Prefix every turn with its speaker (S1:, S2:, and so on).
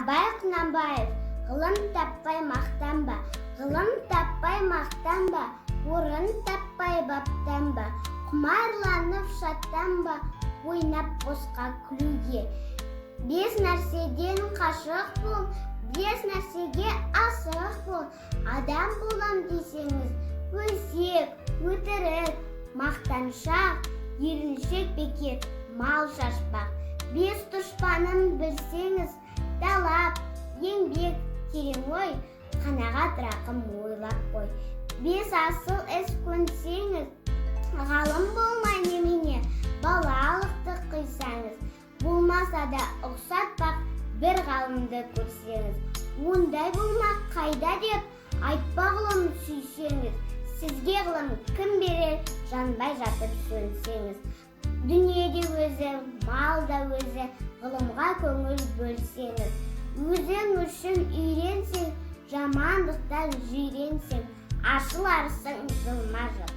S1: Абай Құнанбаев, ғылым таппай мақтанба, ғылым таппай мақтанба, орын таппай баптанба, құмарланып шаттанба, ойнап босқа күлуге. Бес нәрседен қашық бол, бес нәрсеге асық бол. Адам болам десеңіз, өсек, өтірік, мақтаншақ, еріншек бекер, мал шашпақ. Бес дұшпанын білсеңіз, талап, еңбек, терең ой, қанағат рақым ойлап қой. Бес асыл іс көнсеңіз, ғалым болмай немене, балалықты қойсаңыз. Болмаса да ұқсатпақ бір ғалымды көрсеңіз. Ондай болмақ қайда деп айтпа ғылым сүйсеңіз. Сізге ғылым кім берер, жанбай жатып сөнсеңіз. Дүниеде өзі, мал да өзі, ғылымға көңіл бөлсеңіз. Өзің үшін үйренсең, жамандықтан жиренсең, ашыларсың жылма-жыл.